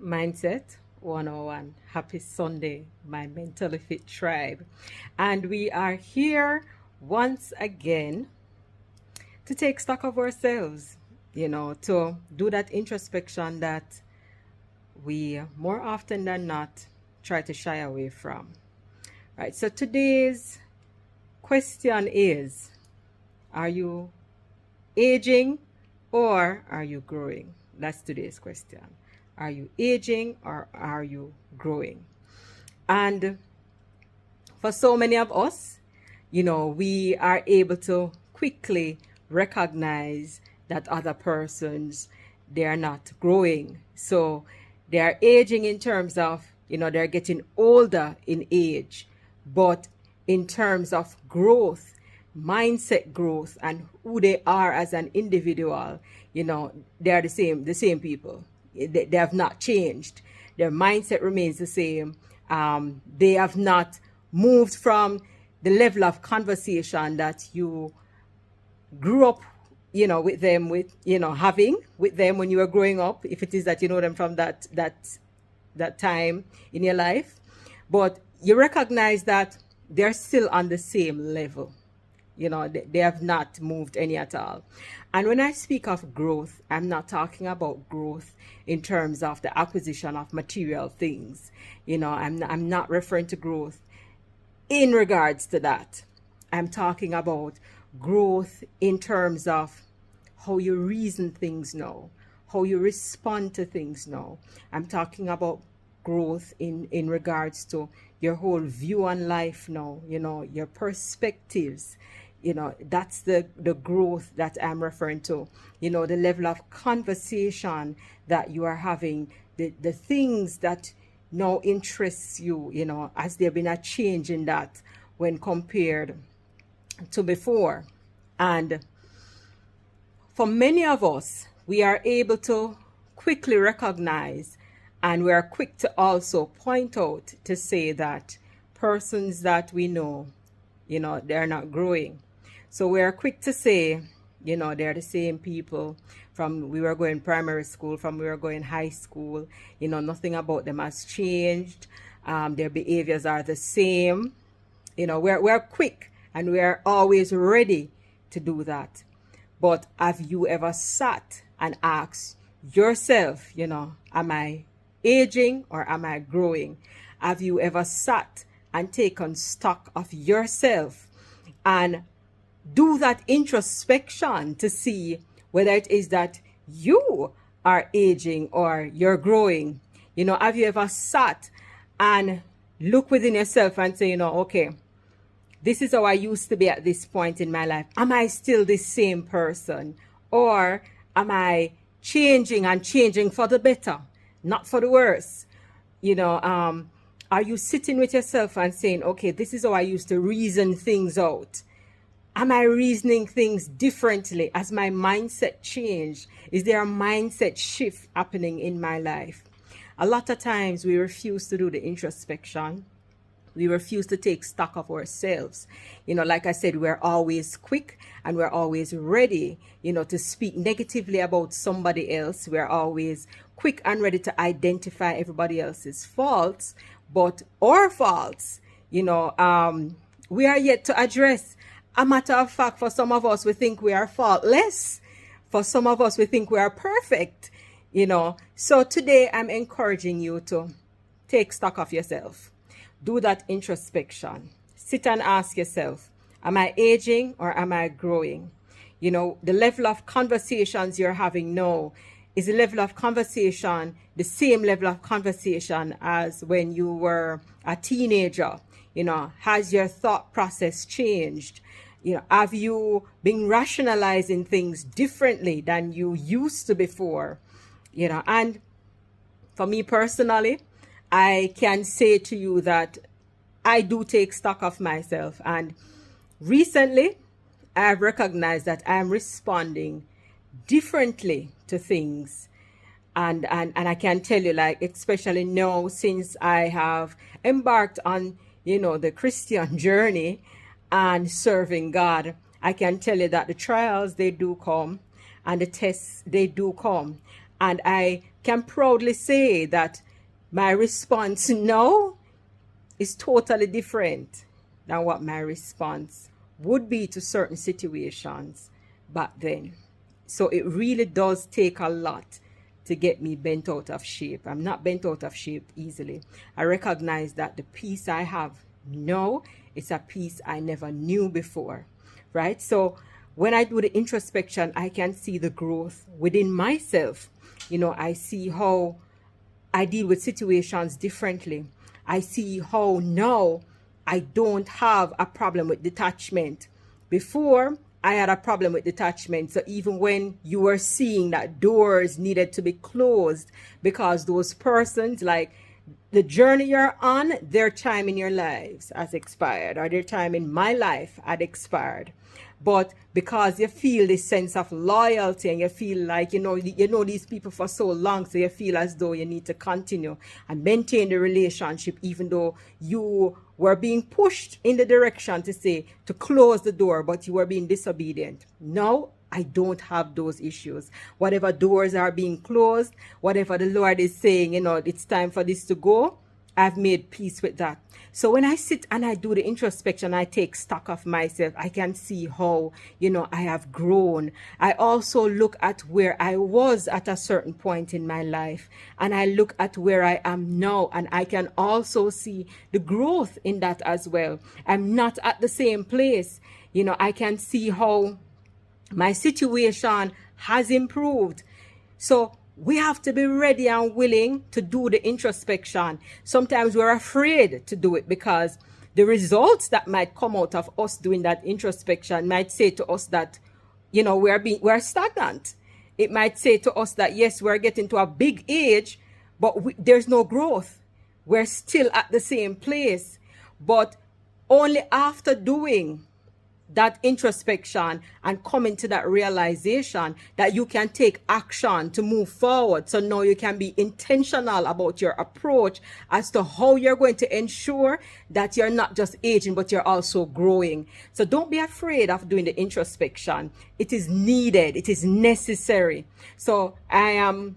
Mindset 101. Happy Sunday, my mentally fit tribe. And we are here once again to take stock of ourselves, to do that introspection that we more often than not try to shy away from. Right. So today's question is, are you aging or are you growing? That's today's question. Are you aging or are you growing? And for so many of us, we are able to quickly recognize that other persons, they are not growing. So they are aging in terms of, they're getting older in age, but in terms of growth, mindset growth, and who they are as an individual, they are the same people. They have not changed. Their mindset remains the same. They have not moved from the level of conversation that you grew up, with them, having with them when you were growing up, if it is that you know them from that time in your life. But you recognize that they're still on the same level. They have not moved any at all. And when I speak of growth, I'm not talking about growth in terms of the acquisition of material things. I'm not referring to growth in regards to that. I'm talking about growth in terms of how you reason things now, how you respond to things now. I'm talking about growth in regards to your whole view on life now, your perspectives. That's the growth that I'm referring to. The level of conversation that you are having, the things that now interests you, as there been a change in that when compared to before. And for many of us, we are able to quickly recognize, and we are quick to also point out to say that persons that we know, they're not growing. So we are quick to say, they're the same people from we were going primary school, from we were going high school. Nothing about them has changed. Their behaviors are the same. We're quick and we're always ready to do that. But have you ever sat and asked yourself, am I aging or am I growing? Have you ever sat and taken stock of yourself and do that introspection to see whether it is that you are aging or you're growing? Have you ever sat and look within yourself and say, okay, this is how I used to be at this point in my life. Am I still the same person? Or am I changing and changing for the better, not for the worse? Are you sitting with yourself and saying, okay, this is how I used to reason things out? Am I reasoning things differently as my mindset changed? Is there a mindset shift happening in my life? A lot of times we refuse to do the introspection. We refuse to take stock of ourselves. Like I said, we're always quick and we're always ready, to speak negatively about somebody else. We're always quick and ready to identify everybody else's faults, but our faults, we are yet to address. A matter of fact, for some of us, we think we are faultless. For some of us, we think we are perfect, So today, I'm encouraging you to take stock of yourself. Do that introspection. Sit and ask yourself, am I aging or am I growing? The level of conversations you're having now, is the level of conversation the same level of conversation as when you were a teenager? Has your thought process changed? Have you been rationalizing things differently than you used to before? And for me personally, I can say to you that I do take stock of myself. And recently, I've recognized that I'm responding differently to things. And I can tell you, like, especially now, since I have embarked on, the Christian journey and serving God, I can tell you that the trials, they do come, and the tests, they do come. And I can proudly say that my response now is totally different than what my response would be to certain situations back then. So it really does take a lot to get me bent out of shape. I'm not bent out of shape easily. I recognize that the peace I have now is a peace I never knew before, right? So when I do the introspection, I can see the growth within myself. You know, I see how I deal with situations differently. I see how now I don't have a problem with detachment. Before, I had a problem with detachment. So even when you were seeing that doors needed to be closed because those persons, like the journey you're on, their time in your lives has expired, or their time in my life had expired. But because you feel this sense of loyalty and you feel like you know these people for so long, so you feel as though you need to continue and maintain the relationship even though you were being pushed in the direction to close the door, but you were being disobedient. Now I don't have those issues. Whatever doors are being closed, whatever the Lord is saying, it's time for this to go, I've made peace with that. So when I sit and I do the introspection, I take stock of myself, I can see how, I have grown. I also look at where I was at a certain point in my life, and I look at where I am now, and I can also see the growth in that as well. I'm not at the same place. I can see how my situation has improved. So we have to be ready and willing to do the introspection. Sometimes we're afraid to do it because the results that might come out of us doing that introspection might say to us that, we're stagnant. It might say to us that, yes, we're getting to a big age, but there's no growth. We're still at the same place. But only after doing that introspection and coming to that realization that you can take action to move forward. So now you can be intentional about your approach as to how you're going to ensure that you're not just aging, but you're also growing. So don't be afraid of doing the introspection. It is needed. It is necessary. So I am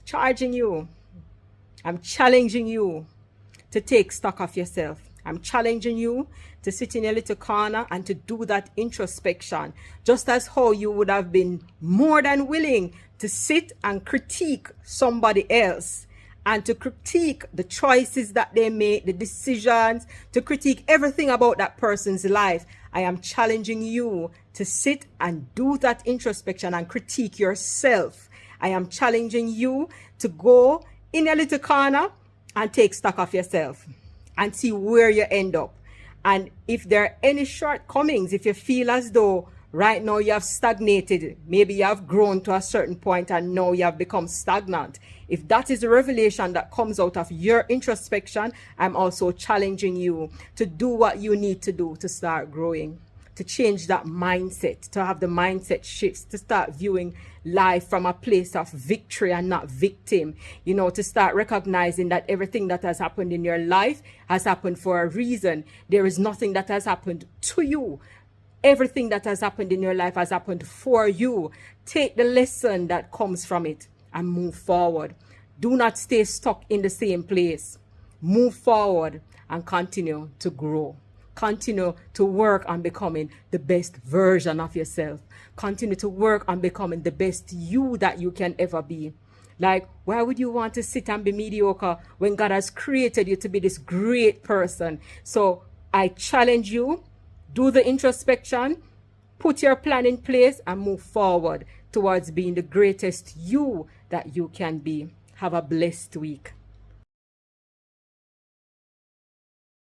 charging you. I'm challenging you to take stock of yourself. I'm challenging you to sit in a little corner and to do that introspection, just as how you would have been more than willing to sit and critique somebody else and to critique the choices that they make, the decisions, to critique everything about that person's life. I am challenging you to sit and do that introspection and critique yourself. I am challenging you to go in a little corner and take stock of yourself and see where you end up. And if there are any shortcomings, if you feel as though right now you have stagnated, maybe you have grown to a certain point and now you have become stagnant, if that is the revelation that comes out of your introspection, I'm also challenging you to do what you need to do to start growing, to change that mindset, to have the mindset shifts, to start viewing life from a place of victory and not victim, to start recognizing that everything that has happened in your life has happened for a reason. There is nothing that has happened to you. Everything that has happened in your life has happened for you. Take the lesson that comes from it and move forward. Do not stay stuck in the same place. Move forward and continue to grow. Continue to work on becoming the best version of yourself. Continue to work on becoming the best you that you can ever be. Like, why would you want to sit and be mediocre when God has created you to be this great person? So I challenge you, do the introspection, put your plan in place and move forward towards being the greatest you that you can be. Have a blessed week.